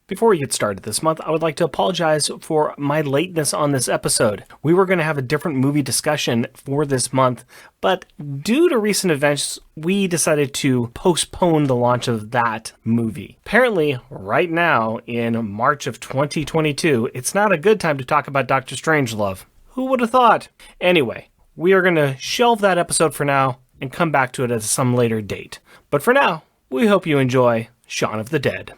Before we get started this month, I would like to apologize for my lateness on this episode. We were going to have a different movie discussion for this month, but due to recent events, we decided to postpone the launch of that movie. Apparently, right now, in March of 2022, it's not a good time to talk about Dr. Strangelove. Who would have thought? Anyway, we are going to shelve that episode for now and come back to it at some later date. But for now, we hope you enjoy Shaun of the Dead.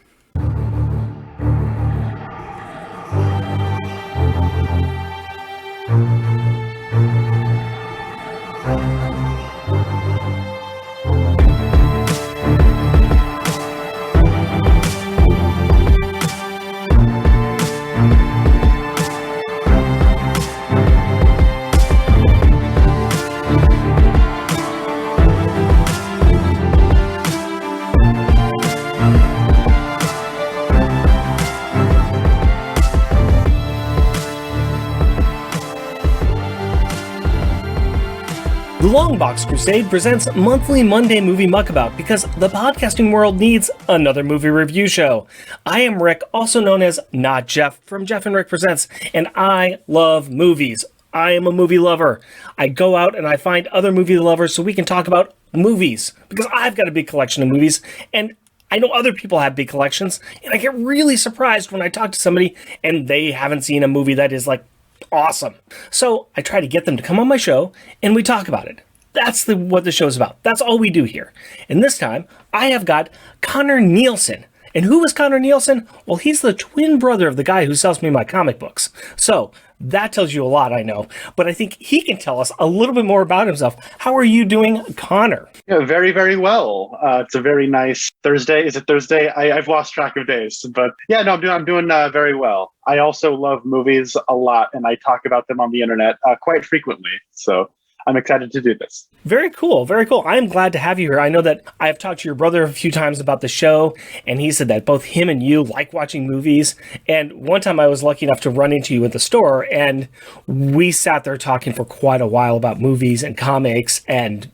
The LONGBOX CRUSADE presents Monthly Monday Movie Muckabout because the podcasting world needs another movie review show. I am Rick, also known as Not Jeff, from Jeff and Rick Presents, and I love movies. I am a movie lover. I go out and I find other movie lovers so we can talk about movies, because I've got a big collection of movies, and I know other people have big collections, and I get really surprised when I talk to somebody and they haven't seen a movie that is like awesome. So I try to get them to come on my show and we talk about it. That's what the show's about. That's all we do here. And this time, I have got Connor Nielsen. And who is Connor Nielsen? Well, he's the twin brother of the guy who sells me my comic books. So that tells you a lot, I know. But I think he can tell us a little bit more about himself. How are you doing, Connor? Yeah, very, very well. It's a very nice Thursday. Is it Thursday? I've lost track of days. But yeah, no, I'm doing very well. I also love movies a lot, and I talk about them on the internet quite frequently. So I'm excited to do this. Very cool. Very cool. I am glad to have you here. I know that I've talked to your brother a few times about the show, and he said that both him and you like watching movies. And one time I was lucky enough to run into you at the store, and we sat there talking for quite a while about movies and comics and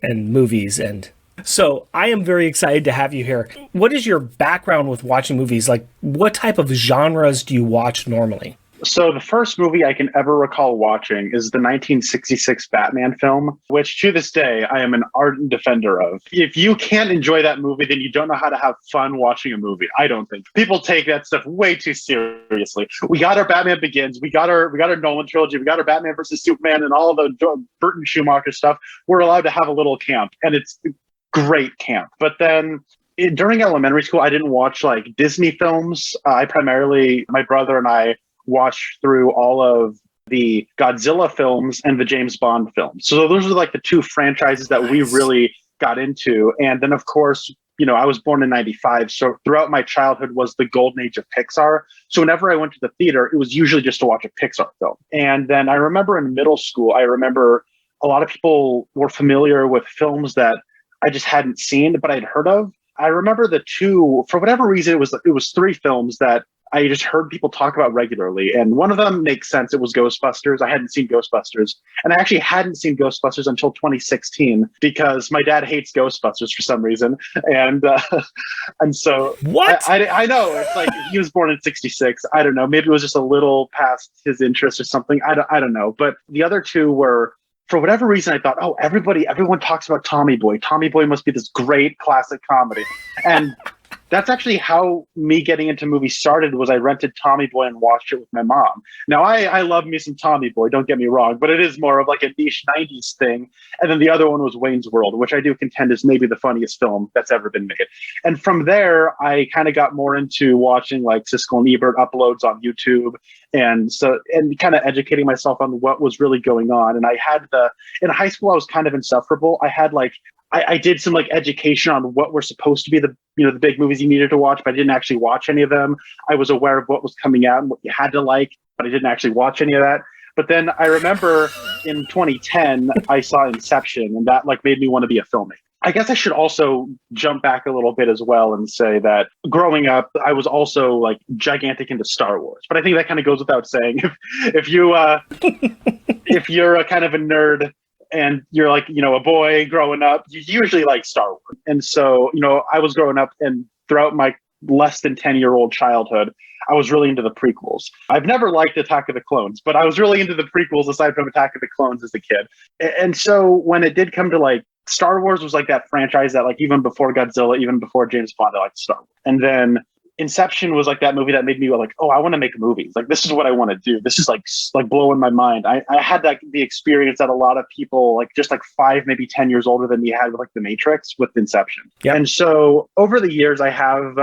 movies. And so I am very excited to have you here. What is your background with watching movies? Like, what type of genres do you watch normally? So the first movie I can ever recall watching is the 1966 Batman film, which to this day I am an ardent defender of. If you can't enjoy that movie, then you don't know how to have fun watching a movie. I don't think. People take that stuff way too seriously. We got our Batman Begins, we got our Nolan trilogy, we got our Batman versus Superman and all of the Burton Schumacher stuff. We're allowed to have a little camp, and it's great camp. But then during elementary school, I didn't watch like Disney films. My brother and I watched through all of the Godzilla films and the James Bond films. So those are like the two franchises that we really got into. And then, of course, I was born in 95. So throughout my childhood was the golden age of Pixar. So whenever I went to the theater, it was usually just to watch a Pixar film. And then I remember in middle school, a lot of people were familiar with films that I just hadn't seen, but I'd heard of. I remember for whatever reason, it was three films that I just heard people talk about regularly. And one of them makes sense. It was Ghostbusters. I hadn't seen Ghostbusters. And I actually hadn't seen Ghostbusters until 2016 because my dad hates Ghostbusters for some reason. And so what? I know. It's like he was born in 66. I don't know. Maybe it was just a little past his interest or something. I don't know. But the other two were, for whatever reason, I thought, everyone talks about Tommy Boy. Tommy Boy must be this great classic comedy. And that's actually how me getting into movies started. Was I rented Tommy Boy and watched it with my mom. Now, I love me some Tommy Boy, don't get me wrong, but it is more of like a niche 90s thing. And then the other one was Wayne's World, which I do contend is maybe the funniest film that's ever been made. And from there, I kind of got more into watching like Siskel and Ebert uploads on YouTube. And kind of educating myself on what was really going on. And in high school, I was kind of insufferable. I did some like education on what were supposed to be the big movies you needed to watch, but I didn't actually watch any of them. I was aware of what was coming out and what you had to like, but I didn't actually watch any of that. But then I remember in 2010, I saw Inception, and that like made me want to be a filmmaker. I guess I should also jump back a little bit as well and say that growing up, I was also like gigantic into Star Wars. But I think that kind of goes without saying. If you're a kind of a nerd and you're like, a boy growing up, you usually like Star Wars. And so, I was growing up, and throughout my less than 10-year-old childhood, I was really into the prequels. I've never liked Attack of the Clones, but I was really into the prequels aside from Attack of the Clones as a kid. And so when it did come to like Star Wars was like that franchise that like even before Godzilla, even before James Bond, I liked Star Wars. And then Inception was like that movie that made me like, oh, I want to make movies. Like, this is what I want to do. This is like blowing my mind. I had that the experience that a lot of people like just like 5, maybe 10 years older than me had with like The Matrix with Inception. Yep. And so over the years, I have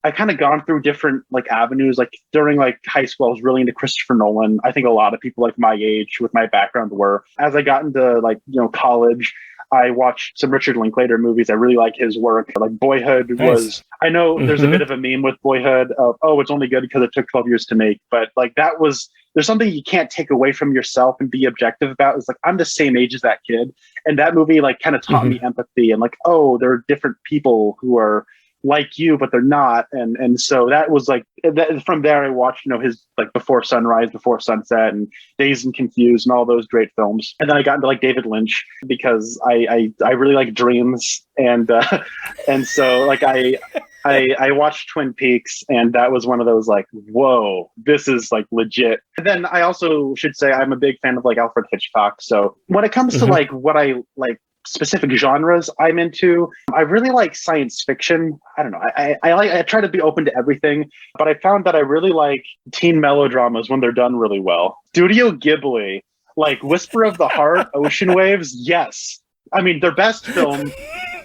I kind of gone through different like avenues. Like during like high school, I was really into Christopher Nolan. I think a lot of people like my age with my background were. As I got into like, you know, college, I watched some Richard Linklater movies. I really like his work. Like Boyhood was, I know there's a bit of a meme with Boyhood of, oh, it's only good because it took 12 years to make. But like that was, there's something you can't take away from yourself and be objective about. It's like, I'm the same age as that kid. And that movie like kind of taught me empathy and like, oh, there are different people who are like you, but they're not. And so that was like, from there I watched, you know, his like Before Sunrise, Before Sunset and Dazed and Confused and all those great films. And then I got into like David Lynch because I really like dreams. And so like I watched Twin Peaks and that was one of those like, whoa, this is like legit. And then I also should say I'm a big fan of like Alfred Hitchcock. So when it comes to like what I like, specific genres I'm into, I really like science fiction. I don't know. I try to be open to everything, but I found that I really like teen melodramas when they're done really well. Studio Ghibli, like Whisper of the Heart, Ocean Waves. Yes. I mean, their best film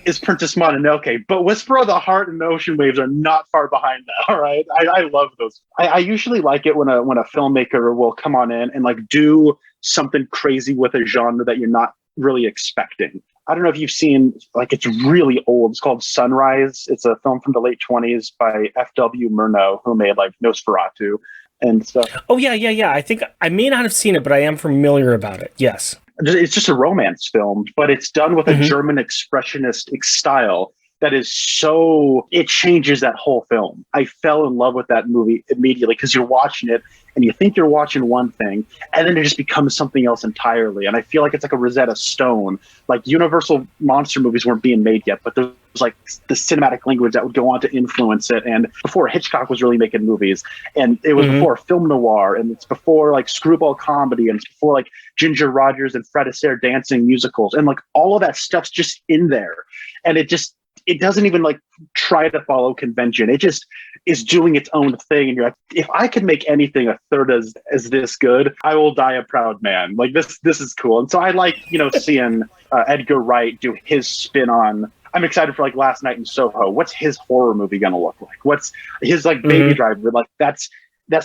is Princess Mononoke, but Whisper of the Heart and Ocean Waves are not far behind that. All right. I love those. I usually like it when a filmmaker will come on in and like do something crazy with a genre that you're not really expecting. I don't know if you've seen, like, it's really old. It's called Sunrise. It's a film from the late 20s by F.W. Murnau, who made like Nosferatu and stuff. Oh, yeah. I think I may not have seen it, but I am familiar about it. Yes. It's just a romance film, but it's done with a German expressionist style that is so, it changes that whole film. I fell in love with that movie immediately because you're watching it and you think you're watching one thing and then it just becomes something else entirely. And I feel like it's like a Rosetta Stone. Like Universal monster movies weren't being made yet, but there's like the cinematic language that would go on to influence it. And before Hitchcock was really making movies, and it was before film noir, and it's before like screwball comedy, and it's before like Ginger Rogers and Fred Astaire dancing musicals, and like all of that stuff's just in there. And it doesn't even like try to follow convention. It just is doing its own thing. And you're like, if I could make anything a third as this good, I will die a proud man. Like this is cool. And so I like, you know, seeing Edgar Wright do his spin on, I'm excited for like Last Night in Soho. What's his horror movie going to look like? What's his like Baby Driver? Like that's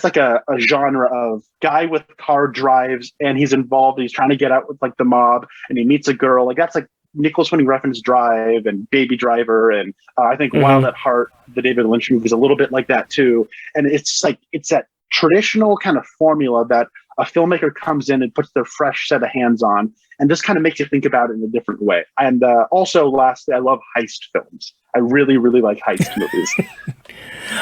like a genre of guy with car drives and he's involved. He's trying to get out with like the mob and he meets a girl. Like that's like Nicholas Winding Refn's Drive and Baby Driver, and I think Wild at Heart, the David Lynch movie, is a little bit like that too. And it's like it's that traditional kind of formula that a filmmaker comes in and puts their fresh set of hands on, and just kind of makes you think about it in a different way. And also, lastly, I love heist films. I really, really like heist movies.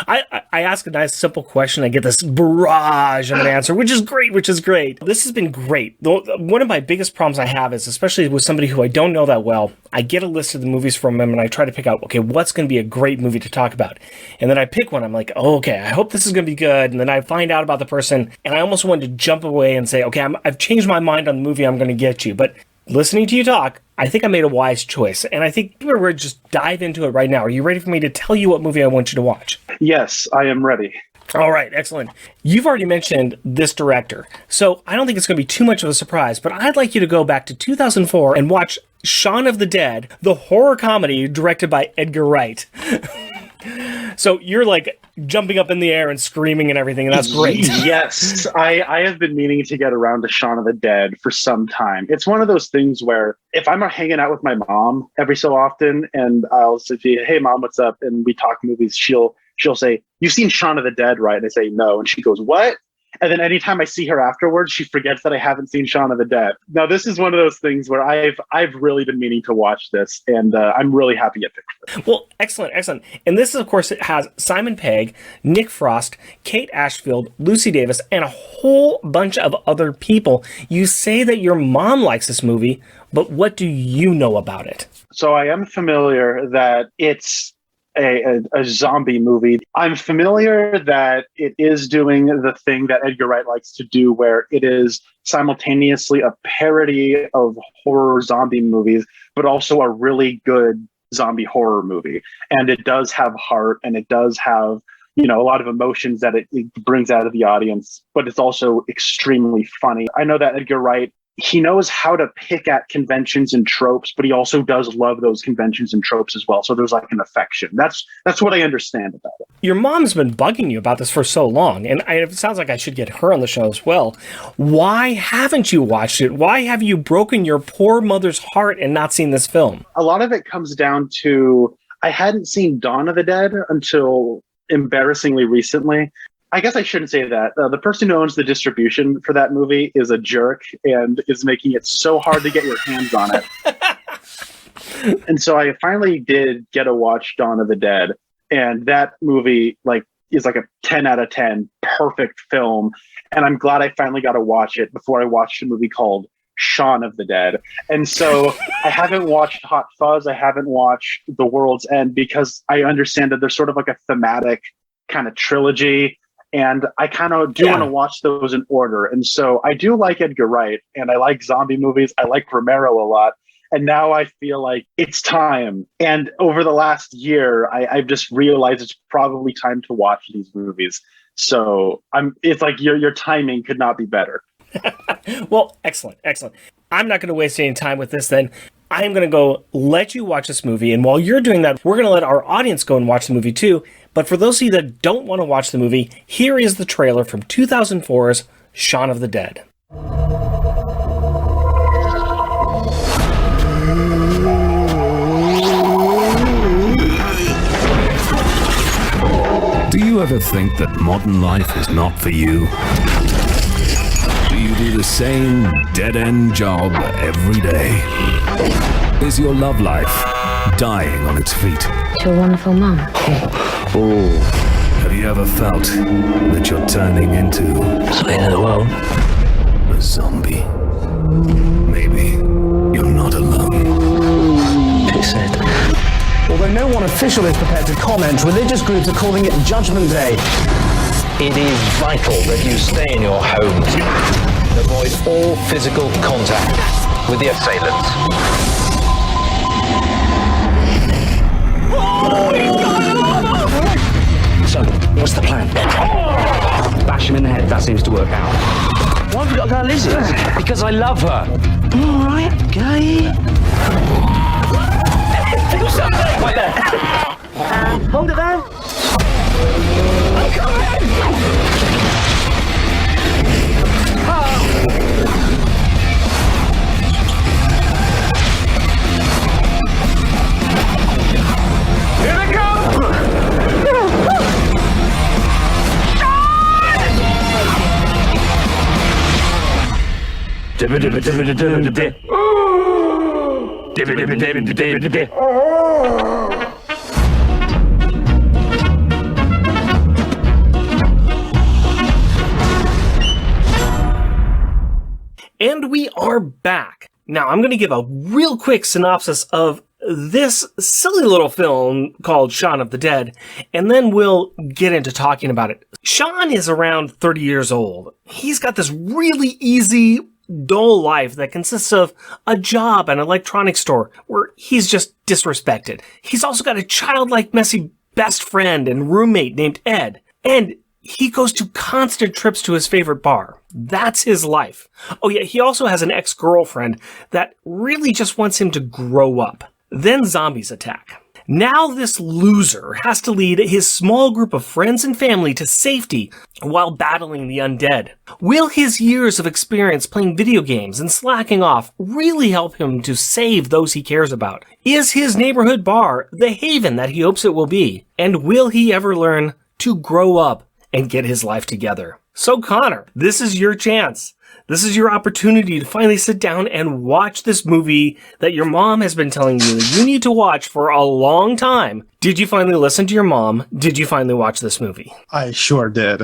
I ask a nice, simple question. I get this barrage of an answer, which is great. This has been great. One of my biggest problems I have is, especially with somebody who I don't know that well, I get a list of the movies from them and I try to pick out, okay, what's going to be a great movie to talk about? And then I pick one. I'm like, oh, okay, I hope this is going to be good. And then I find out about the person and I almost wanted to jump away and say, okay, I've changed my mind on the movie I'm going to get you. But listening to you talk, I think I made a wise choice. And I think we're going to just dive into it right now. Are you ready for me to tell you what movie I want you to watch? Yes, I am ready. All right, excellent. You've already mentioned this director, so I don't think it's going to be too much of a surprise, but I'd like you to go back to 2004 and watch Shaun of the Dead, the horror comedy directed by Edgar Wright. So you're like jumping up in the air and screaming and everything, and that's great. Yes, I have been meaning to get around to Shaun of the Dead for some time. It's one of those things where if I'm hanging out with my mom every so often and I'll say, hey, Mom, what's up? And we talk movies, she'll say, you've seen Shaun of the Dead, right? And I say, no. And she goes, what? And then anytime I see her afterwards, she forgets that I haven't seen Shaun of the Dead. Now, this is one of those things where I've really been meaning to watch this, and I'm really happy it picked it. Well, excellent. And this, of course, it has Simon Pegg, Nick Frost, Kate Ashfield, Lucy Davis, and a whole bunch of other people. You say that your mom likes this movie, but what do you know about it? So I am familiar that it's a zombie movie. I'm familiar that it is doing the thing that Edgar Wright likes to do, where it is simultaneously a parody of horror zombie movies, but also a really good zombie horror movie. And it does have heart, and it does have, a lot of emotions that it brings out of the audience, but it's also extremely funny. I know that Edgar Wright, he knows how to pick at conventions and tropes, but he also does love those conventions and tropes as well. So there's like an affection. That's what I understand about it. Your mom's been bugging you about this for so long, and it sounds like I should get her on the show as well. Why haven't you watched it? Why have you broken your poor mother's heart and not seen this film? A lot of it comes down to, I hadn't seen Dawn of the Dead until embarrassingly recently. I guess I shouldn't say that. The person who owns the distribution for that movie is a jerk and is making it so hard to get your hands on it. And so I finally did get to watch Dawn of the Dead, and that movie is like a 10 out of 10 perfect film. And I'm glad I finally got to watch it before I watched a movie called Shaun of the Dead. And so I haven't watched Hot Fuzz. I haven't watched The World's End, because I understand that there's sort of like a thematic kind of trilogy. And I kind of do want to watch those in order. And so I do like Edgar Wright, and I like zombie movies. I like Romero a lot. And now I feel like it's time. And over the last year, I've just realized it's probably time to watch these movies. So it's like your timing could not be better. Well, excellent. I'm not going to waste any time with this then. I am going to go let you watch this movie. And while you're doing that, we're going to let our audience go and watch the movie too. But for those of you that don't want to watch the movie, here is the trailer from 2004's Shaun of the Dead. Do you ever think that modern life is not for you? Do you do the same dead-end job every day? Is your love life dying on its feet? You're a wonderful mum. Oh, have you ever felt that you're turning into the end of the world? A zombie? Maybe you're not alone. She said. Although no one official is prepared to comment, religious groups are calling it Judgment Day. It is vital that you stay in your homes. Avoid all physical contact with the assailants. So, what's the plan? Bash him in the head. That seems to work out. Why have we got to go Lizzie? Because I love her. All right, okay. Do something! Right there. Hold it there. I'm coming! Here they come! And we are back. Now, I'm going to give a real quick synopsis of this silly little film called Shaun of the Dead, and then we'll get into talking about it. Shaun is around 30 years old. He's got this really easy, dull life that consists of a job and an electronics store where he's just disrespected. He's also got a childlike, messy best friend and roommate named Ed, and he goes to constant trips to his favorite bar. That's his life. Oh yeah, he also has an ex-girlfriend that really just wants him to grow up. Then zombies attack. Now this loser has to lead his small group of friends and family to safety while battling the undead. Will his years of experience playing video games and slacking off really help him to save those he cares about? Is his neighborhood bar the haven that he hopes it will be? And will he ever learn to grow up and get his life together? So Connor, this is your chance. This is your opportunity to finally sit down and watch this movie that your mom has been telling you that you need to watch for a long time. Did you finally listen to your mom? Did you finally watch this movie? I sure did.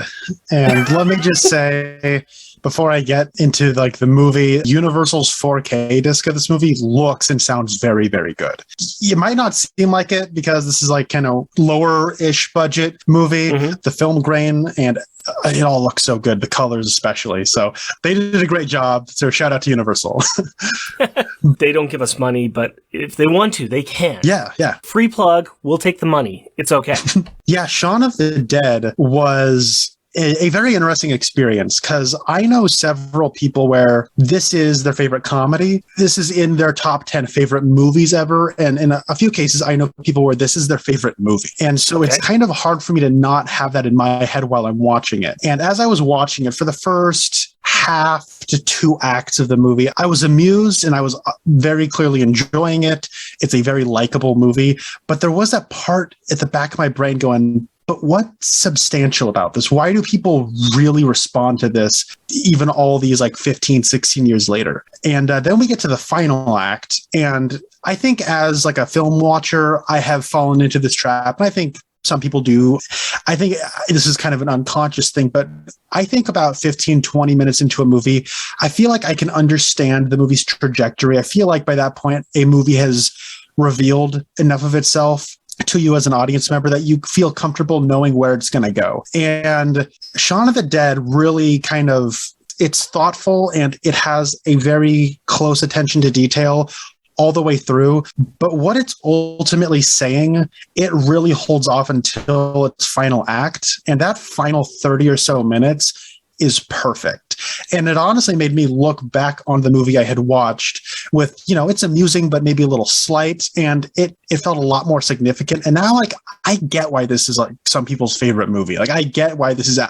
And let me just say, before I get into like the movie, Universal's 4K disc of this movie looks and sounds very, very good. You might not seem like it because this is like kind of lower-ish budget movie. The film grain and it all looks so good, the colors especially. So they did a great job. So shout out to Universal. They don't give us money, but if they want to, they can. Yeah. Free plug, we'll take the money. It's okay. Yeah, Shaun of the Dead was a very interesting experience because I know several people where this is their favorite comedy. This is in their top 10 favorite movies ever. And in a few cases, I know people where this is their favorite movie. And so it's kind of hard for me to not have that in my head while I'm watching it. And as I was watching it for the first half to 2 acts of the movie, I was amused and I was very clearly enjoying it. It's a very likable movie. But there was that part at the back of my brain going, but what's substantial about this? Why do people really respond to this even all these like 15, 16 years later? And then we get to the final act. And I think as like a film watcher, I have fallen into this trap. And I think some people do. I think this is kind of an unconscious thing, but I think about 15, 20 minutes into a movie, I feel like I can understand the movie's trajectory. I feel like by that point, a movie has revealed enough of itself to you as an audience member that you feel comfortable knowing where it's going to go. And Shaun of the Dead really kind of, it's thoughtful and it has a very close attention to detail all the way through. But what it's ultimately saying, it really holds off until its final act. And that final 30 or so minutes is perfect. And it honestly made me look back on the movie I had watched with, it's amusing, but maybe a little slight. And it felt a lot more significant. And now, like, I get why this is like some people's favorite movie. Like, I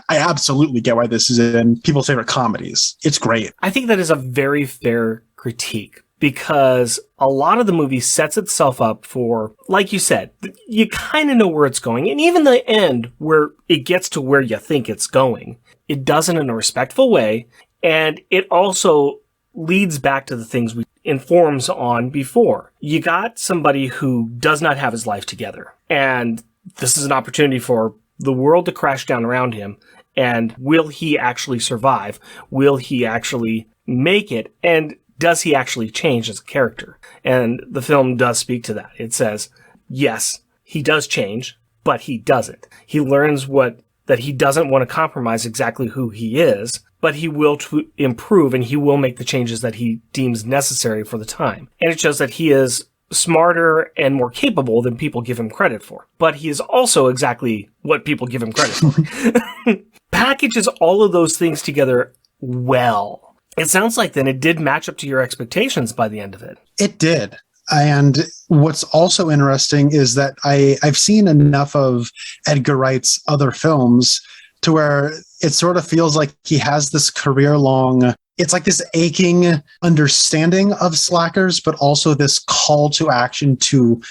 absolutely get why this is in people's favorite comedies. It's great. I think that is a very fair critique because a lot of the movie sets itself up for, like you said, you kind of know where it's going. And even the end where it gets to where you think it's going, it does it in a respectful way, and it also leads back to the things we informs on before. You got somebody who does not have his life together, and this is an opportunity for the world to crash down around him, and will he actually survive? Will he actually make it? And does he actually change as a character? And the film does speak to that. It says, yes, he does change, but he doesn't. He learns that he doesn't want to compromise exactly who he is, but he will improve and he will make the changes that he deems necessary for the time. And it shows that he is smarter and more capable than people give him credit for. But he is also exactly what people give him credit for. Packages all of those things together well. It sounds like then it did match up to your expectations by the end of it. It did. And what's also interesting is that I've seen enough of Edgar Wright's other films to where it sort of feels like he has this career-long, it's like this aching understanding of slackers, but also this call to action to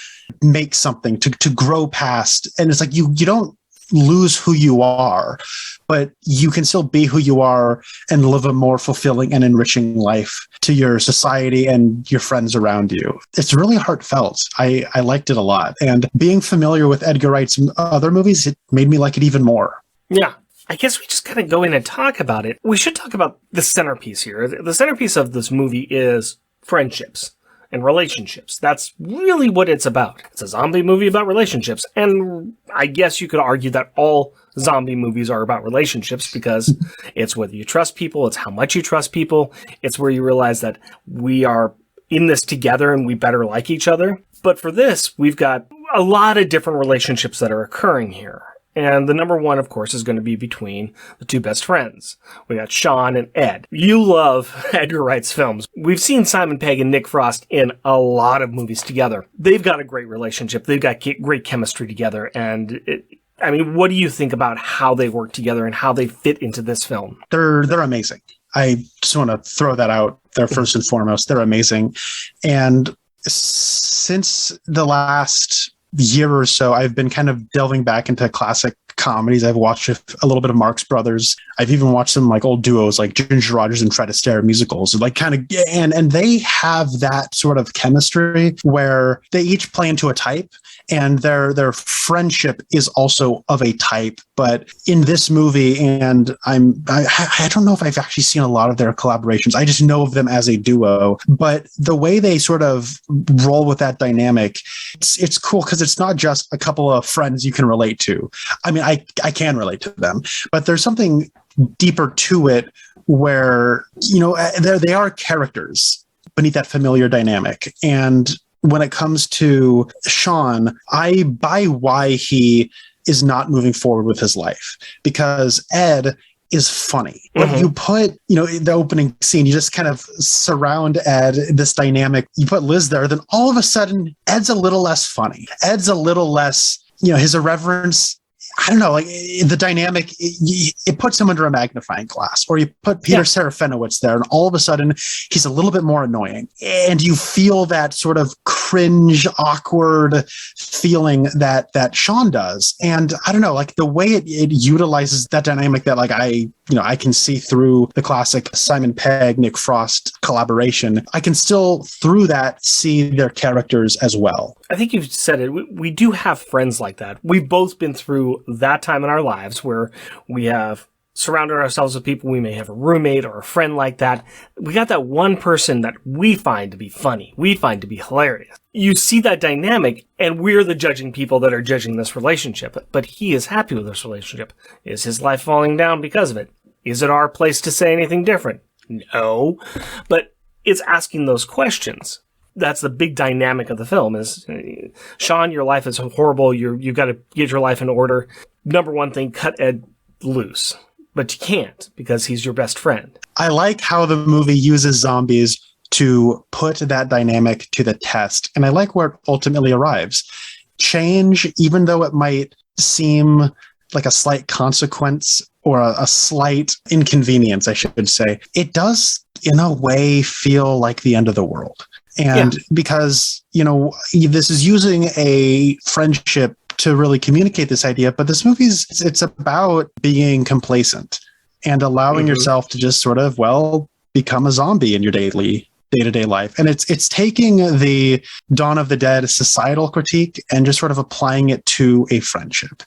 make something, to grow past. And it's like you don't lose who you are, but you can still be who you are and live a more fulfilling and enriching life to your society and your friends around you. It's really heartfelt. I liked it a lot. And being familiar with Edgar Wright's other movies, it made me like it even more. Yeah. I guess we just kind of go in and talk about it. We should talk about the centerpiece here. The centerpiece of this movie is friendships and relationships. That's really what it's about. It's a zombie movie about relationships. And I guess you could argue that all zombie movies are about relationships because it's whether you trust people, it's how much you trust people, it's where you realize that we are in this together and we better like each other. But for this, we've got a lot of different relationships that are occurring here. And the number one, of course, is going to be between the two best friends. We got Sean and Ed. You love Edgar Wright's films. We've seen Simon Pegg and Nick Frost in a lot of movies together. They've got a great relationship. They've got great chemistry together. And what do you think about how they work together and how they fit into this film? They're amazing. I just want to throw that out there first and foremost. They're amazing. And since the last year or so, I've been kind of delving back into classic comedies. I've watched a little bit of Marx Brothers. I've even watched some like old duos like Ginger Rogers and Fred Astaire musicals, like kind of, and they have that sort of chemistry where they each play into a type, and their friendship is also of a type. But in this movie, and I don't know if I've actually seen a lot of their collaborations. I just know of them as a duo. But the way they sort of roll with that dynamic, it's cool because it's not just a couple of friends you can relate to. I mean, I can relate to them, but there's something deeper to it where, you know, they are characters beneath that familiar dynamic. And when it comes to Sean, I buy why he is not moving forward with his life, because Ed is funny. When you put, you know, the opening scene, you just kind of surround Ed, this dynamic, you put Liz there, then all of a sudden Ed's a little less funny. Ed's a little less, you know, his irreverence, I don't know, like the dynamic, it puts him under a magnifying glass. Or you put Peter Serafinowicz there, and all of a sudden he's a little bit more annoying. And you feel that sort of cringe, awkward feeling that Sean does. And I don't know, like the way it utilizes that dynamic that like I can see through the classic Simon Pegg, Nick Frost collaboration. I can still, through that, see their characters as well. I think you've said it. We do have friends like that. We've both been through that time in our lives where we have surrounded ourselves with people. We may have a roommate or a friend like that. We got that one person that we find to be funny. We find to be hilarious. You see that dynamic, and we're the judging people that are judging this relationship. But he is happy with this relationship. Is his life falling down because of it? Is it our place to say anything different? No. But it's asking those questions. That's the big dynamic of the film is, Sean, your life is horrible. You've got to get your life in order. Number one thing, cut Ed loose. But you can't, because he's your best friend. I like how the movie uses zombies to put that dynamic to the test. And I like where it ultimately arrives. Change, even though it might seem like a slight consequence or a slight inconvenience, I should say, it does, in a way, feel like the end of the world. And because, you know, this is using a friendship to really communicate this idea, but this movie it's about being complacent and allowing yourself to just sort of, well, become a zombie in your day-to-day life. And it's taking the Dawn of the Dead societal critique and just sort of applying it to a friendship.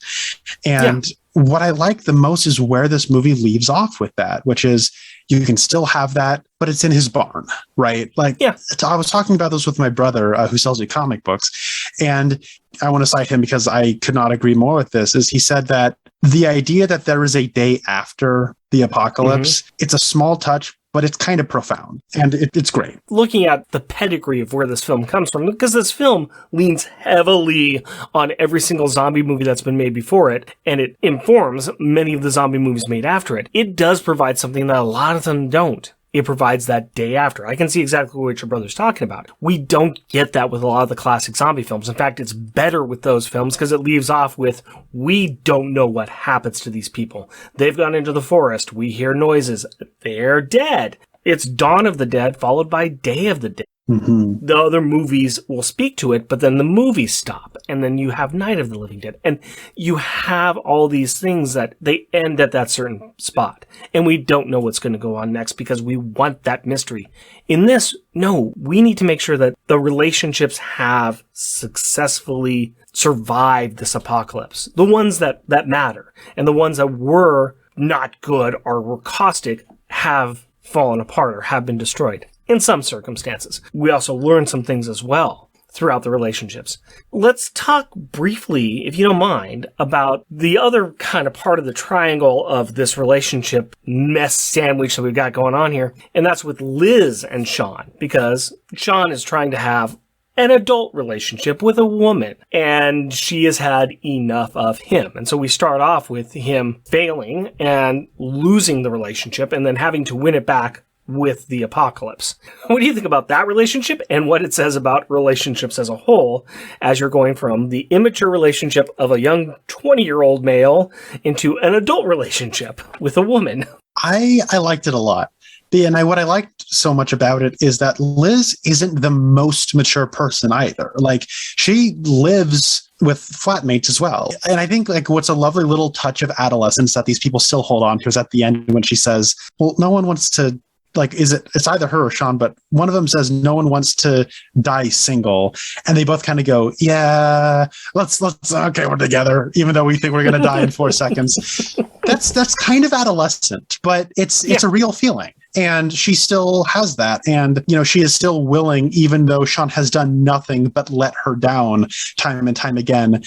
And what I like the most is where this movie leaves off with that, which is you can still have that, but it's in his barn, right? Like, I was talking about this with my brother who sells me comic books, and I want to cite him because I could not agree more with this, is he said that the idea that there is a day after the apocalypse, it's a small touch, but it's kind of profound, and it's great. Looking at the pedigree of where this film comes from, because this film leans heavily on every single zombie movie that's been made before it, and it informs many of the zombie movies made after it. It does provide something that a lot of them don't. It provides that day after. I can see exactly what your brother's talking about. We don't get that with a lot of the classic zombie films. In fact, it's better with those films because it leaves off with, we don't know what happens to these people. They've gone into the forest. We hear noises. They're dead. It's Dawn of the Dead followed by Day of the Dead. The other movies will speak to it, but then the movies stop, and then you have Night of the Living Dead, and you have all these things that they end at that certain spot, and we don't know what's going to go on next because we want that mystery. In this, no, we need to make sure that the relationships have successfully survived this apocalypse. The ones that matter, and the ones that were not good or were caustic have fallen apart or have been destroyed. In some circumstances. We also learn some things as well throughout the relationships. Let's talk briefly, if you don't mind, about the other kind of part of the triangle of this relationship mess sandwich that we've got going on here, and that's with Liz and Sean, because Sean is trying to have an adult relationship with a woman, and she has had enough of him. And so we start off with him failing and losing the relationship and then having to win it back with the apocalypse. What do you think about that relationship and what it says about relationships as a whole as you're going from the immature relationship of a young 20-year-old male into an adult relationship with a woman? I liked it a lot. And what I liked so much about it is that Liz isn't the most mature person either. Like, she lives with flatmates as well. And I think like what's a lovely little touch of adolescence that these people still hold on to is at the end when she says, well, no one wants to, like, it's either her or Sean, but one of them says no one wants to die single. And they both kind of go, yeah, let's okay, we're together, even though we think we're going to die in 4 seconds. That's kind of adolescent, but it's a real feeling. And she still has that. And, she is still willing, even though Sean has done nothing but let her down time and time again.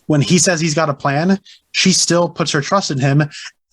When he says he's got a plan, she still puts her trust in him.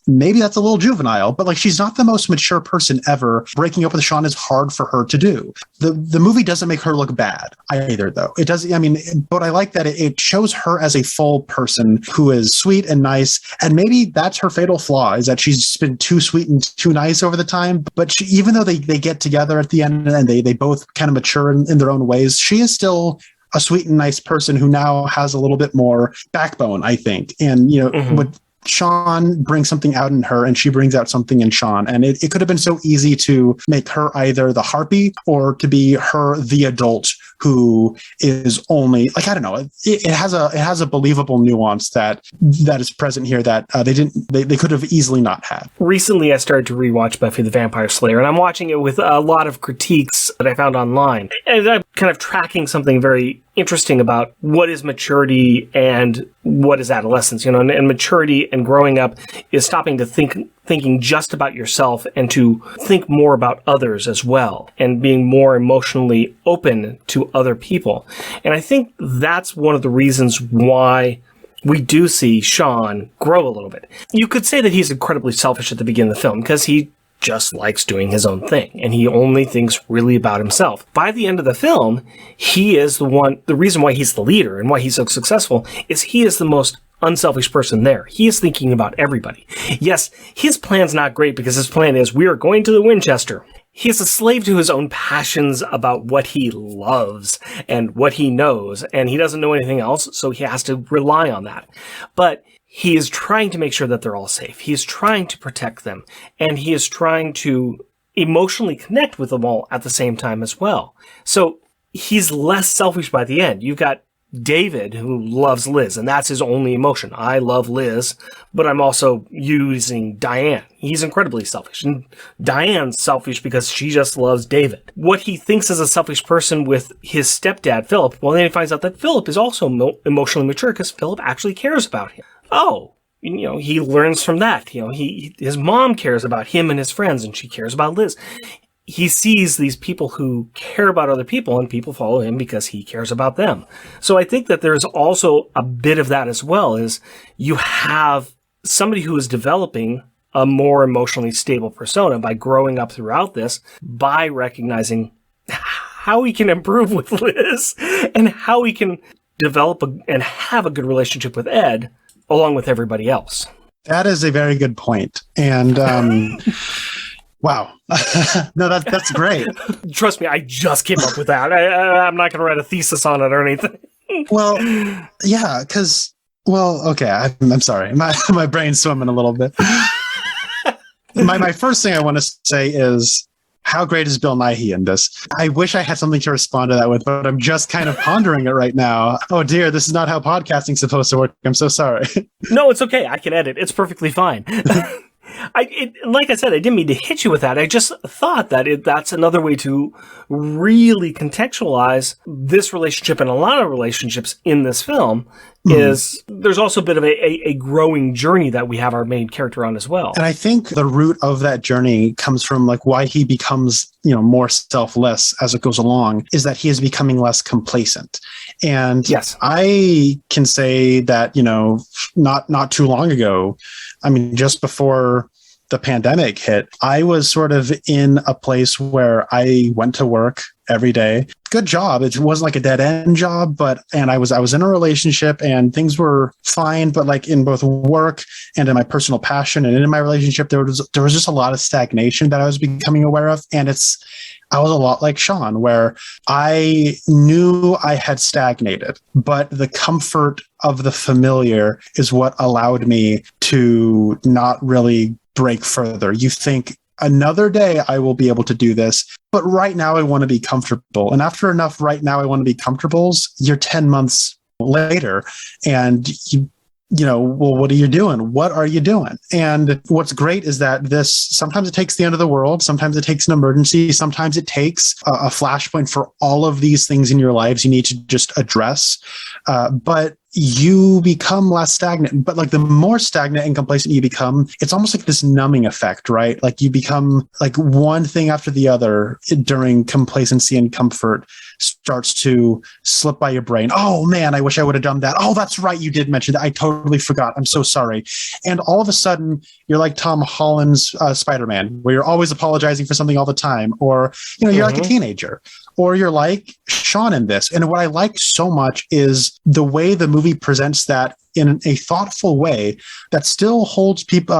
Maybe that's a little juvenile, but like, she's not the most mature person ever. Breaking up with Sean is hard for her to do. The movie doesn't make her look bad either, though. It does. I mean, but I like that it shows her as a full person who is sweet and nice. And maybe that's her fatal flaw, is that she's been too sweet and too nice over the time. But even though they get together at the end and they both kind of mature in their own ways, she is still a sweet and nice person who now has a little bit more backbone, I think. And, what Sean brings something out in her and she brings out something in Sean. And it could have been so easy to make her either the harpy or to be her, the adult who is only like, I don't know. It has a believable nuance that is present here that they could have easily not had. Recently, I started to rewatch Buffy the Vampire Slayer, and I'm watching it with a lot of critiques that I found online. And I'm kind of tracking something very interesting about what is maturity and what is adolescence, and maturity and growing up is stopping to thinking just about yourself and to think more about others as well and being more emotionally open to other people. And I think that's one of the reasons why we do see Sean grow a little bit. You could say that he's incredibly selfish at the beginning of the film because he just likes doing his own thing, and he only thinks really about himself. By the end of the film, he is the reason why he's the leader and why he's so successful is he is the most unselfish person there. He is thinking about everybody. Yes, his plan's not great because his plan is we are going to the Winchester. He is a slave to his own passions about what he loves and what he knows, and he doesn't know anything else, so he has to rely on that. But he is trying to make sure that they're all safe. He is trying to protect them, and he is trying to emotionally connect with them all at the same time as well. So he's less selfish by the end. You've got David, who loves Liz, and that's his only emotion. I love Liz, but I'm also using Diane. He's incredibly selfish. And Diane's selfish because she just loves David. What he thinks is a selfish person with his stepdad, Philip, well, then he finds out that Philip is also emotionally mature because Philip actually cares about him. Oh, he learns from that. His mom cares about him and his friends, and she cares about Liz. He sees these people who care about other people, and people follow him because he cares about them. So I think that there's also a bit of that as well, is you have somebody who is developing a more emotionally stable persona by growing up throughout this, by recognizing how he can improve with Liz and how he can develop and have a good relationship with Ed, along with everybody else. That is a very good point. And wow. No, that's great. Trust me, I just came up with that. I'm not going to write a thesis on it or anything. Well, yeah, because, okay, I'm sorry. My brain's swimming a little bit. My first thing I want to say is, how great is Bill Nighy in this? I wish I had something to respond to that with, but I'm just kind of pondering it right now. Oh dear, this is not how podcasting's supposed to work. I'm so sorry. No, it's okay. I can edit. It's perfectly fine. Like I said, I didn't mean to hit you with that. I just thought that that's another way to really contextualize this relationship and a lot of relationships in this film. Is there's also a bit of a growing journey that we have our main character on as well. And I think the root of that journey comes from like why he becomes, more selfless as it goes along, is that he is becoming less complacent. And yes, I can say that, not too long ago, I mean, just before the pandemic hit, I was sort of in a place where I went to work every day. Good job. It wasn't like a dead end job, and I was in a relationship and things were fine, but like in both work and in my personal passion and in my relationship, there was just a lot of stagnation that I was becoming aware of. And I was a lot like Sean, where I knew I had stagnated, but the comfort of the familiar is what allowed me to not really break further. You think another day I will be able to do this. But right now I want to be comfortable. And after enough right now I want to be comfortables, you're 10 months later and well, what are you doing? What are you doing? And what's great is that sometimes it takes the end of the world. Sometimes it takes an emergency. Sometimes it takes a flashpoint for all of these things in your lives you need to just address. But you become less stagnant. But like the more stagnant and complacent you become, it's almost like this numbing effect, right? Like you become like one thing after the other during complacency and comfort starts to slip by your brain. Oh man, I wish I would have done that. Oh, that's right. You did mention that. I totally forgot. I'm so sorry. And all of a sudden you're like Tom Holland's Spider-Man, where you're always apologizing for something all the time. Or, you're like a teenager. Or you're like Sean in this. And what I like so much is the way the movie presents that in a thoughtful way that still holds people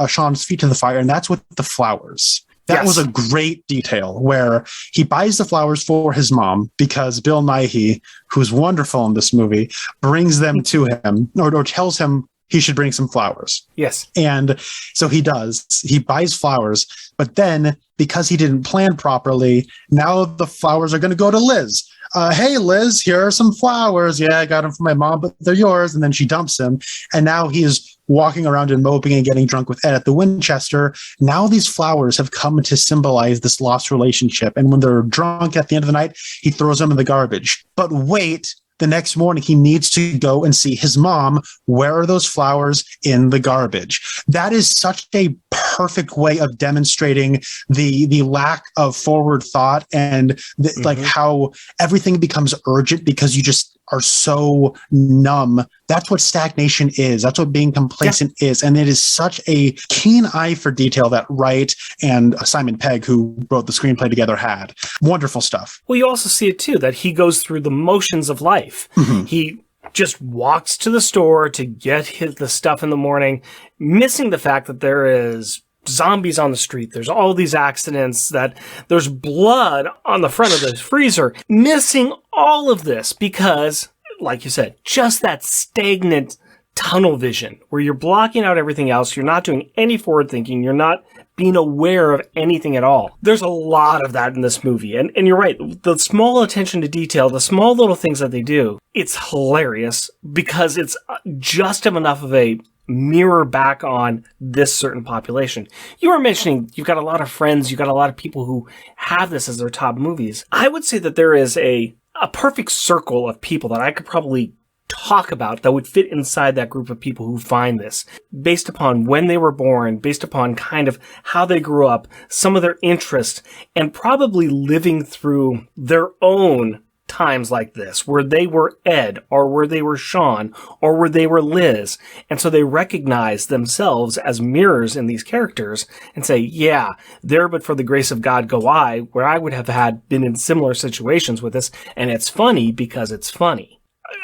Sean's feet to the fire. And that's with the flowers. That was a great detail where he buys the flowers for his mom because Bill Nighy, who's wonderful in this movie, brings them to him or tells him he should bring some flowers. Yes. And so he does. He buys flowers, but then because he didn't plan properly, now the flowers are going to go to Liz. Hey, Liz, here are some flowers. Yeah, I got them for my mom, but they're yours. And then she dumps him. And now he is walking around and moping and getting drunk with Ed at the Winchester. Now these flowers have come to symbolize this lost relationship. And when they're drunk at the end of the night, he throws them in the garbage. But wait, the next morning he needs to go and see his mom. Where are those flowers? In the garbage. That is such a perfect way of demonstrating the lack of forward thought and like how everything becomes urgent because you just are so numb. That's what stagnation is. That's what being complacent is. And it is such a keen eye for detail that Wright and Simon Pegg, who wrote the screenplay together, had. Wonderful stuff. Well, you also see it too, that he goes through the motions of life. He just walks to the store to get the stuff in the morning, missing the fact that there is zombies on the street. There's all these accidents, that there's blood on the front of the freezer, missing all of this because, like you said, just that stagnant tunnel vision where you're blocking out everything else. You're not doing any forward thinking. You're not being aware of anything at all. There's a lot of that in this movie. And you're right. The small attention to detail, the small little things that they do, it's hilarious because it's just enough of a mirror back on this certain population. You were mentioning you've got a lot of friends, you've got a lot of people who have this as their top movies. I would say that there is a perfect circle of people that I could probably talk about that would fit inside that group of people who find this based upon when they were born, based upon kind of how they grew up, some of their interests, and probably living through their own times like this, where they were Ed, or where they were Sean, or where they were Liz. And so they recognize themselves as mirrors in these characters and say, yeah, there but for the grace of God go I, where I would have been in similar situations with this. And it's funny because it's funny.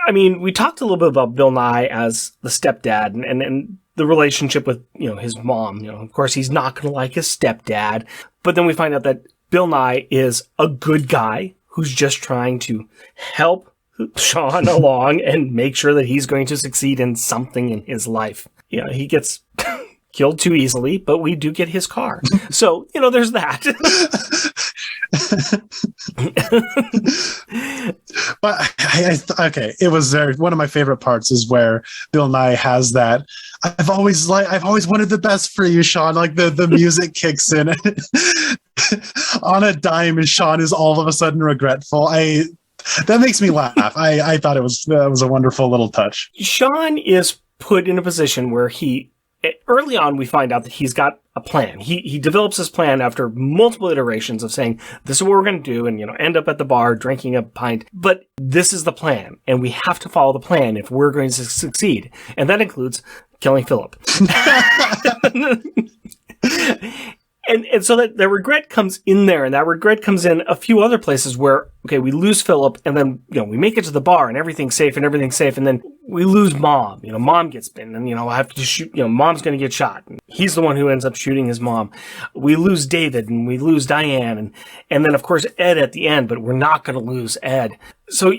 I mean, we talked a little bit about Bill Nighy as the stepdad and the relationship with, his mom. Of course, he's not going to like his stepdad. But then we find out that Bill Nighy is a good guy who's just trying to help Sean along and make sure that he's going to succeed in something in his life. He gets killed too easily, but we do get his car. So, there's that. But okay, it was one of my favorite parts is where Bill Nighy has that. I've always wanted the best for you, Sean. Like the music kicks in on a dime, and Sean is all of a sudden regretful. That makes me laugh. I thought it was a wonderful little touch. Sean is put in a position where early on, we find out that he's got a plan. He develops this plan after multiple iterations of saying, this is what we're going to do, and, end up at the bar drinking a pint. But this is the plan, and we have to follow the plan if we're going to succeed. And that includes killing Philip. And so that regret comes in there, and that regret comes in a few other places where, okay, we lose Philip, and then, we make it to the bar, and everything's safe, and then we lose Mom. Mom gets bitten, and, I have to shoot, Mom's going to get shot. And he's the one who ends up shooting his mom. We lose David, and we lose Diane, and then, of course, Ed at the end, but we're not going to lose Ed. So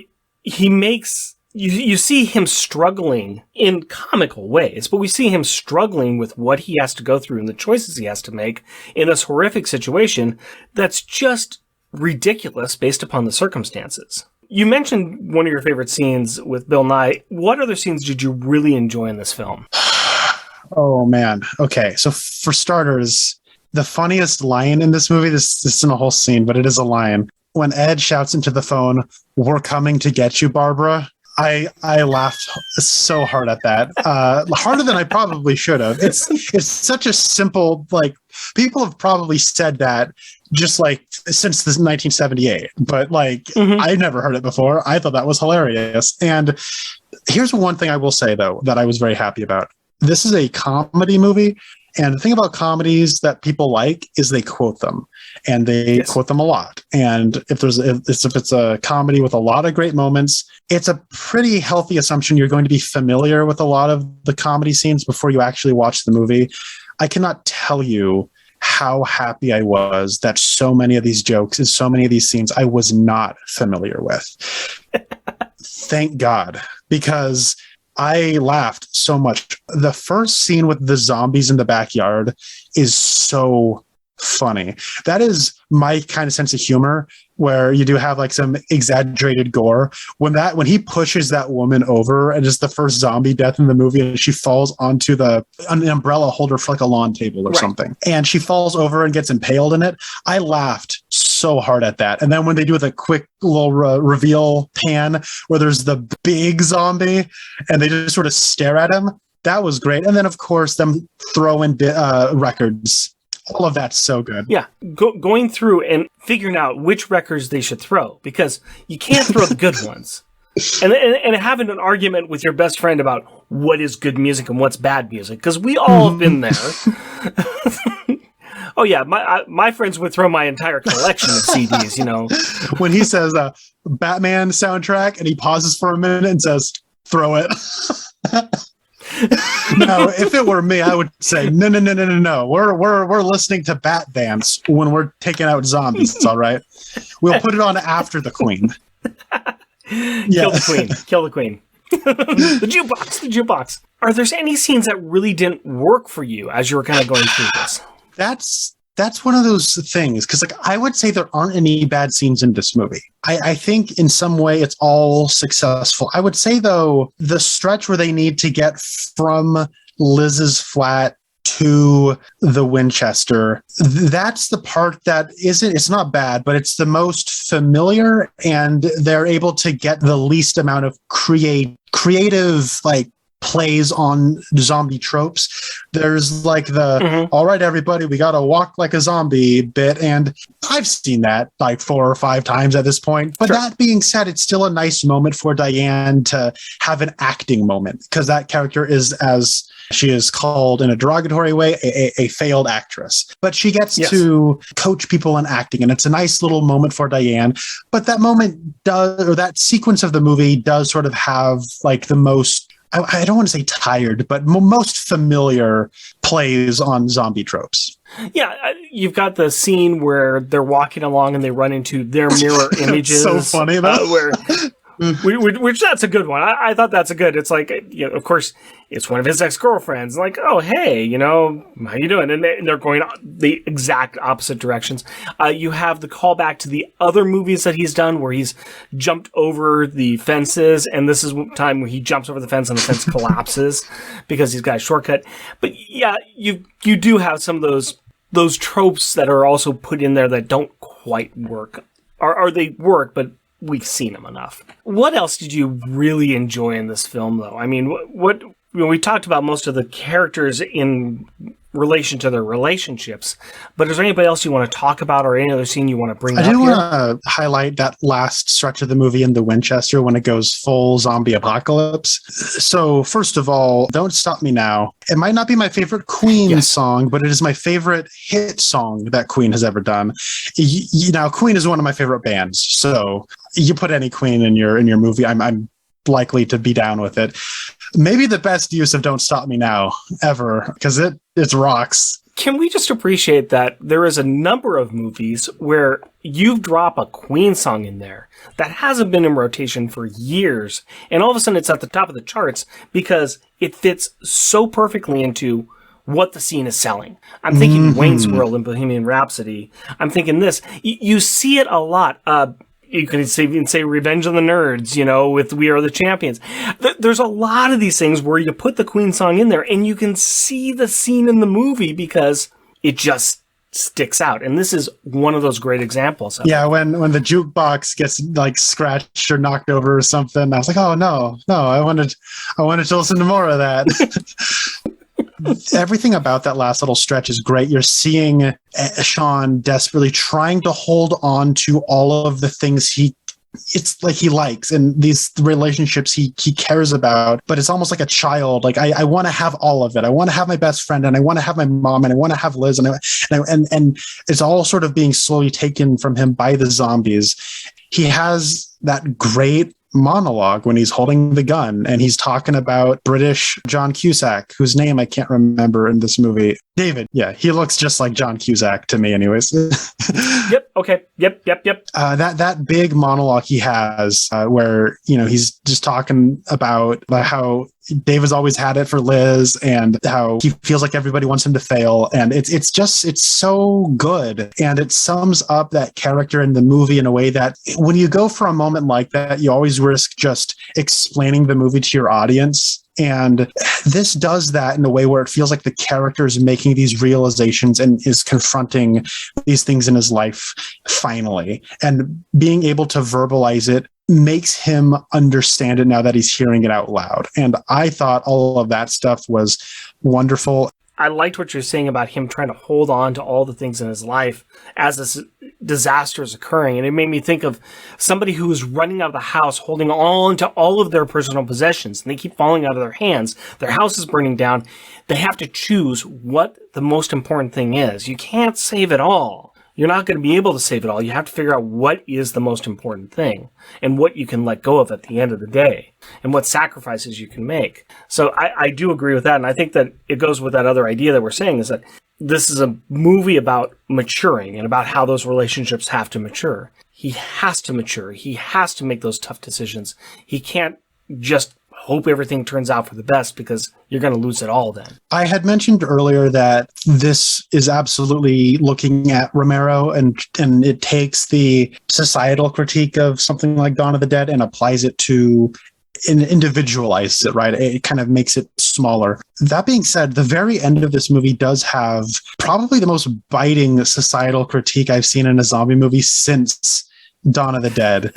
he makes you see him struggling in comical ways, but we see him struggling with what he has to go through and the choices he has to make in this horrific situation that's just ridiculous based upon the circumstances. You mentioned one of your favorite scenes with Bill Nye. What other scenes did you really enjoy in this film? Oh, man. Okay. So for starters, the funniest line in this movie, this isn't a whole scene, but it is a line. When Ed shouts into the phone, "We're coming to get you, Barbara." I laughed so hard at that. Harder than I probably should have. It's such a simple, like, people have probably said that just like since this 1978, but like I never heard it before. I thought that was hilarious. And here's one thing I will say though that I was very happy about. This is a comedy movie. And the thing about comedies that people like is they quote them, and they quote them a lot. And if it's a comedy with a lot of great moments, it's a pretty healthy assumption you're going to be familiar with a lot of the comedy scenes before you actually watch the movie. I cannot tell you how happy I was that so many of these jokes and so many of these scenes I was not familiar with. Thank God, because I laughed so much. The first scene with the zombies in the backyard is so funny. That is my kind of sense of humor, where you do have like some exaggerated gore. When he pushes that woman over, and it's the first zombie death in the movie, and she falls onto an umbrella holder for like a lawn table or something, and she falls over and gets impaled in it. I laughed so hard at that. And then when they do the quick little reveal pan where there's the big zombie and they just sort of stare at him, that was great. And then of course them throwing records. All of that's so good. Yeah, going through and figuring out which records they should throw, because you can't throw the good ones. And having an argument with your best friend about what is good music and what's bad music, because we all have been there. Oh yeah, my friends would throw my entire collection of CDs, you know. When he says Batman soundtrack and he pauses for a minute and says, "Throw it." No, if it were me, I would say no. We're listening to Bat Dance when we're taking out zombies. It's all right. We'll put it on after the Queen. Kill the Queen. The jukebox. Are there any scenes that really didn't work for you as you were kind of going through this? That's one of those things, because like I would say there aren't any bad scenes in this movie. I think in some way it's all successful. I would say though, the stretch where they need to get from Liz's flat to the Winchester, that's the part that it's not bad, but it's the most familiar, and they're able to get the least amount of creative like plays on zombie tropes. There's like the all right, everybody, we gotta walk like a zombie bit, and I've seen that like 4 or 5 times at this point. But that being said, it's still a nice moment for Diane to have an acting moment, because that character is, as she is called in a derogatory way, a failed actress. But she gets to coach people in acting, and it's a nice little moment for Diane. But that moment that sequence of the movie does sort of have like the most, I don't want to say tired, but most familiar plays on zombie tropes. Yeah, you've got the scene where they're walking along and they run into their mirror images. So funny, though. Which that's a good one. I thought that's a good. It's like, you know, of course, it's one of his ex-girlfriends. Like, oh, hey, you know, how you doing? And they're going the exact opposite directions. You have the callback to the other movies that he's done where he's jumped over the fences, and this is time where he jumps over the fence and the fence collapses because he's got a shortcut. But yeah, you do have some of those tropes that are also put in there that don't quite work, or they work, but we've seen them enough. What else did you really enjoy in this film, though? I mean, what we talked about most of the characters in relation to their relationships, but is there anybody else you want to talk about, or any other scene you want to bring up? I do want to highlight that last stretch of the movie in the Winchester when it goes full zombie apocalypse. So first of all, Don't Stop Me Now. It might not be my favorite Queen song, but it is my favorite hit song that Queen has ever done. Now, Queen is one of my favorite bands, so you put any Queen in your movie, I'm likely to be down with it. Maybe the best use of Don't Stop Me Now ever, because it rocks. Can we just appreciate that there is a number of movies where you drop a Queen song in there that hasn't been in rotation for years, and all of a sudden it's at the top of the charts because it fits so perfectly into what the scene is selling. I'm thinking Wayne's World and Bohemian Rhapsody. I'm thinking this. You see it a lot. You could even say Revenge of the Nerds, with We Are the Champions. There's a lot of these things where you put the Queen song in there and you can see the scene in the movie because it just sticks out. And this is one of those great examples. Yeah, when the jukebox gets like scratched or knocked over or something, I was like, oh no, I wanted to listen to more of that. Everything about that last little stretch is great. You're seeing Sean desperately trying to hold on to all of the things he likes and these relationships he cares about, but it's almost like a child. Like I want to have all of it. I want to have my best friend, and I want to have my mom, and I want to have Liz, and it's all sort of being slowly taken from him by the zombies. He has that great monologue when he's holding the gun and he's talking about British John Cusack, whose name I can't remember in this movie. David. Yeah, he looks just like John Cusack to me anyways. Yep. Okay. Yep. That big monologue he has where, he's just talking about how David's always had it for Liz and how he feels like everybody wants him to fail. And it's so good. And it sums up that character in the movie in a way that when you go for a moment like that, you always risk just explaining the movie to your audience. And this does that in a way where it feels like the character is making these realizations and is confronting these things in his life finally. And being able to verbalize it makes him understand it now that he's hearing it out loud. And I thought all of that stuff was wonderful. I liked what you're saying about him trying to hold on to all the things in his life as this disaster is occurring. And it made me think of somebody who is running out of the house, holding on to all of their personal possessions, and they keep falling out of their hands. Their house is burning down. They have to choose what the most important thing is. You can't save it all. You're not going to be able to save it all. You have to figure out what is the most important thing and what you can let go of at the end of the day and what sacrifices you can make. So I do agree with that. And I think that it goes with that other idea that we're saying is that this is a movie about maturing and about how those relationships have to mature. He has to mature. He has to make those tough decisions. He can't just hope everything turns out for the best because you're going to lose it all then. I had mentioned earlier that this is absolutely looking at Romero and it takes the societal critique of something like Dawn of the Dead and applies it to individualizes it, right? It kind of makes it smaller. That being said, the very end of this movie does have probably the most biting societal critique I've seen in a zombie movie since Dawn of the Dead.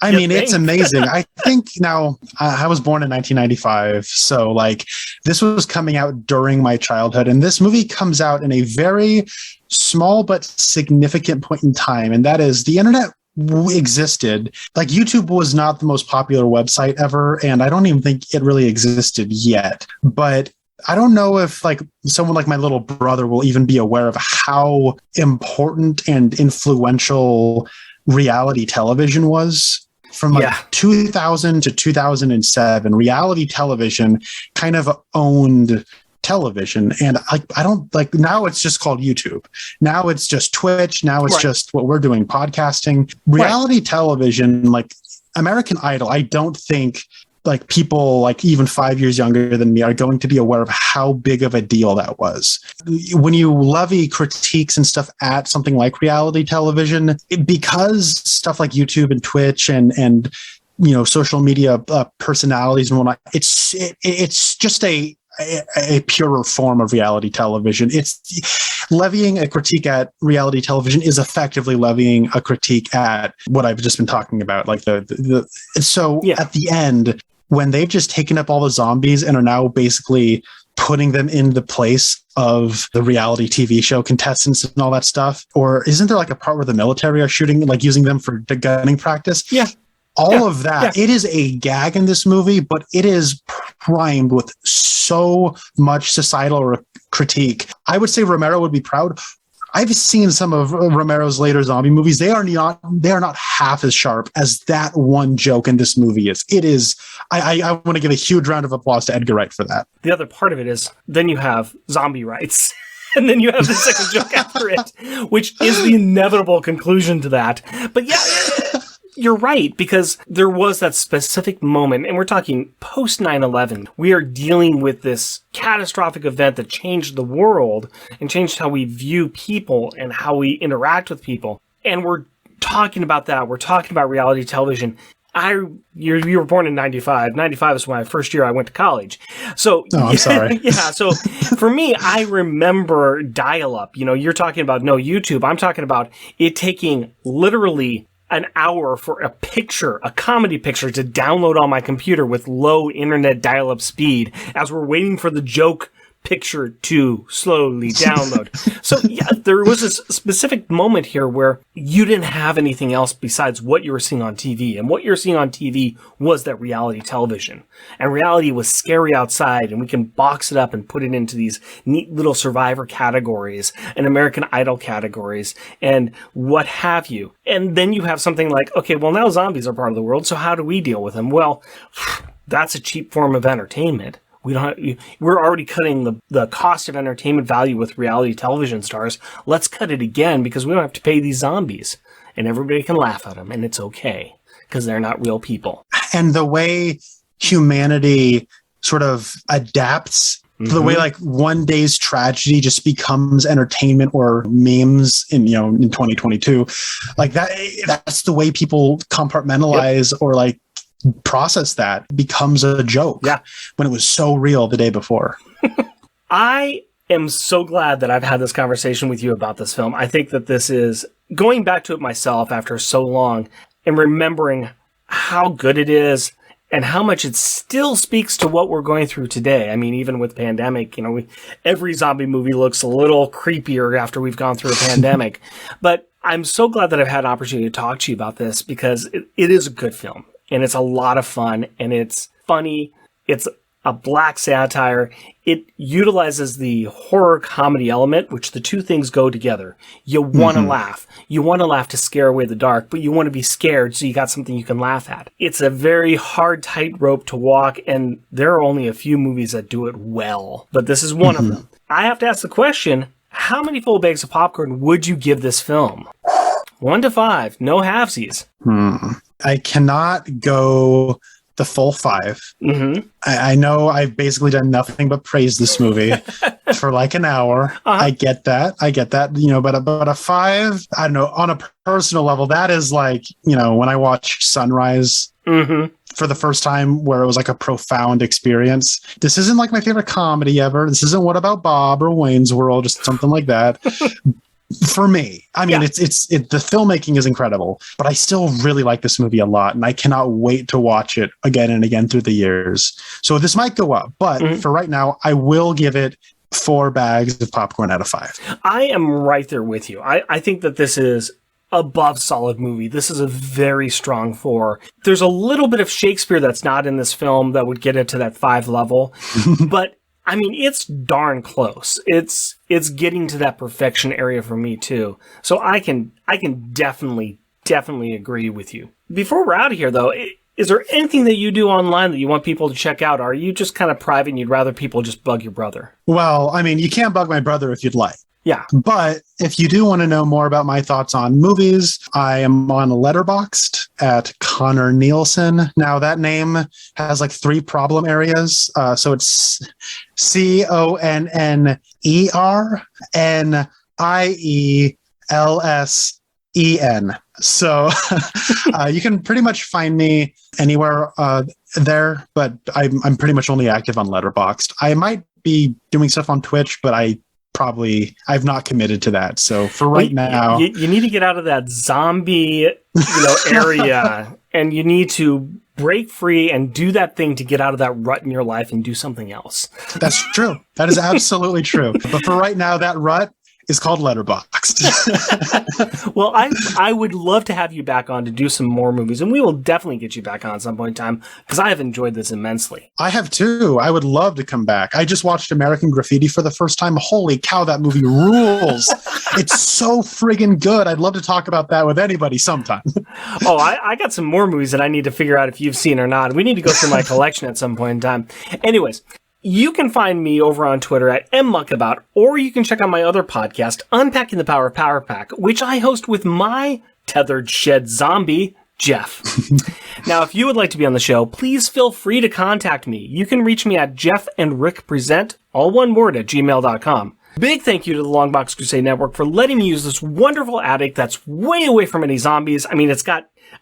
I mean, it's amazing. I think now I was born in 1995. So like this was coming out during my childhood, and this movie comes out in a very small but significant point in time. And that is the internet existed. Like YouTube was not the most popular website ever. And I don't even think it really existed yet, but I don't know if like someone like my little brother will even be aware of how important and influential reality television was from 2000 to 2007. Reality television kind of owned television, and I don't like now it's just called YouTube. Now it's just Twitch. Now it's just what we're doing, podcasting. Reality television, like American Idol, I don't think like people like even 5 years younger than me are going to be aware of how big of a deal that was. When you levy critiques and stuff at something like reality television, because stuff like YouTube and Twitch and social media personalities and whatnot, it's just a purer form of reality television. It's levying a critique at reality television is effectively levying a critique at what I've just been talking about. Like at the end, when they've just taken up all the zombies and are now basically putting them in the place of the reality TV show contestants and all that stuff, or isn't there like a part where the military are shooting, like using them for the gunning practice? Yeah. All of that. Yeah. It is a gag in this movie, but it is primed with so much societal critique. I would say Romero would be proud. I've seen some of Romero's later zombie movies. They are not half as sharp as that one joke in this movie is. It is. I want to give a huge round of applause to Edgar Wright for that. The other part of it is then you have zombie rights. And then you have the second joke after it, which is the inevitable conclusion to that. But yeah, you're right, because there was that specific moment, and we're talking post 9/11. We are dealing with this catastrophic event that changed the world and changed how we view people and how we interact with people. And we're talking about that. We're talking about reality television. You were born in 95. 95 is my first year I went to college. So, I'm sorry. Yeah. So for me, I remember dial-up. You're talking about no YouTube. I'm talking about it taking literally an hour for a comedy picture to download on my computer with low internet dial-up speed as we're waiting for the joke picture to slowly download. So yeah, there was a specific moment here where you didn't have anything else besides what you were seeing on TV. And what you're seeing on TV was that reality television. And reality was scary outside, and we can box it up and put it into these neat little Survivor categories and American Idol categories and what have you. And then you have something like, okay, well now zombies are part of the world, so how do we deal with them? Well, that's a cheap form of entertainment. We're already cutting the cost of entertainment value with reality television stars. Let's cut it again because we don't have to pay these zombies. And everybody can laugh at them, and it's okay because they're not real people. And the way humanity sort of adapts, the way like one day's tragedy just becomes entertainment or memes in 2022, like that's the way people compartmentalize or like process that becomes a joke when it was so real the day before. I am so glad that I've had this conversation with you about this film. I think that this is going back to it myself after so long and remembering how good it is and how much it still speaks to what we're going through today. I mean, even with pandemic, every zombie movie looks a little creepier after we've gone through a pandemic. But I'm so glad that I've had an opportunity to talk to you about this because it is a good film. And it's a lot of fun, and it's funny. It's a black satire. It utilizes the horror comedy element, which the two things go together. You want to laugh. You want to laugh to scare away the dark, but you want to be scared so you got something you can laugh at. It's a very hard tightrope to walk, and there are only a few movies that do it well. But this is one of them. I have to ask the question, how many full bags of popcorn would you give this film? 1 to 5, no halvesies. I cannot go the full 5. I know I've basically done nothing but praise this movie for like an hour. I get that, but a 5, I don't know, on a personal level, that is like, when I watched Sunrise for the first time, where it was like a profound experience. This isn't like my favorite comedy ever. This isn't What About Bob or Wayne's World, just something like that. For me, I mean, the filmmaking is incredible, but I still really like this movie a lot, and I cannot wait to watch it again and again through the years. So this might go up, but for right now, I will give it 4 bags of popcorn out of 5. I am right there with you. I think that this is above solid movie. This is a very strong 4. There's a little bit of Shakespeare that's not in this film that would get it to that 5 level, but I mean, it's darn close. It's getting to that perfection area for me too. So I can definitely agree with you. Before we're out of here though, is there anything that you do online that you want people to check out? Or are you just kind of private and you'd rather people just bug your brother? Well, I mean, you can't bug my brother if you'd like. Yeah. But if you do want to know more about my thoughts on movies, I am on Letterboxd at Connor Nielsen. Now, that name has like 3 problem areas. So it's ConnierNielsen. So you can pretty much find me anywhere there, but I'm pretty much only active on Letterboxd. I might be doing stuff on Twitch, but I've not committed to that. So for right now, you need to get out of that zombie, area, and you need to break free and do that thing to get out of that rut in your life and do something else. That's true. That is absolutely true. But for right now, that rut is called Letterboxd. Well, I would love to have you back on to do some more movies, and we will definitely get you back on at some point in time because I have enjoyed this immensely. I have too. I would love to come back. I just watched American Graffiti for the first time. Holy cow, that movie rules. It's so friggin' good. I'd love to talk about that with anybody sometime. Oh, I got some more movies that I need to figure out if you've seen or not. We need to go through my collection at some point in time. Anyways, You can find me over on Twitter at mmuckabout, or you can check out my other podcast, Unpacking the Power of Power Pack, which I host with my tethered shed zombie, Jeff. Now, if you would like to be on the show, please feel free to contact me. You can reach me at jeffandrickpresent, all one word, at gmail.com. Big thank you to the Longbox Crusade Network for letting me use this wonderful attic that's way away from any zombies. I mean,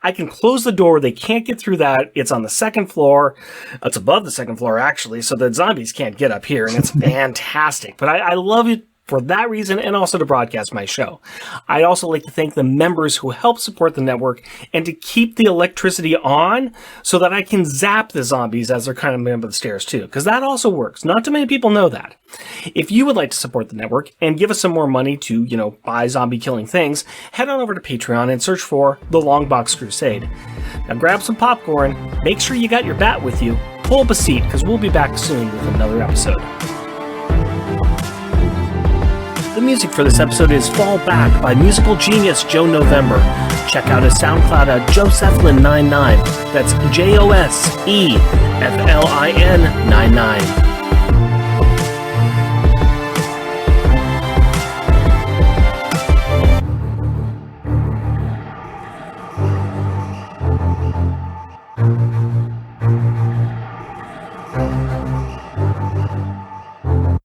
I can close the door. They can't get through that. It's on the second floor. It's above the second floor, actually, so the zombies can't get up here, and it's fantastic. But I love it for that reason, and also to broadcast my show. I'd also like to thank the members who help support the network and to keep the electricity on so that I can zap the zombies as they're climbing up the stairs too, because that also works. Not too many people know that. If you would like to support the network and give us some more money to, buy zombie killing things, head on over to Patreon and search for The Longbox Crusade. Now grab some popcorn, make sure you got your bat with you, pull up a seat, because we'll be back soon with another episode. The music for this episode is Fall Back by musical genius Joe November. Check out his SoundCloud at Joseflin99. That's JOSEFLIN99.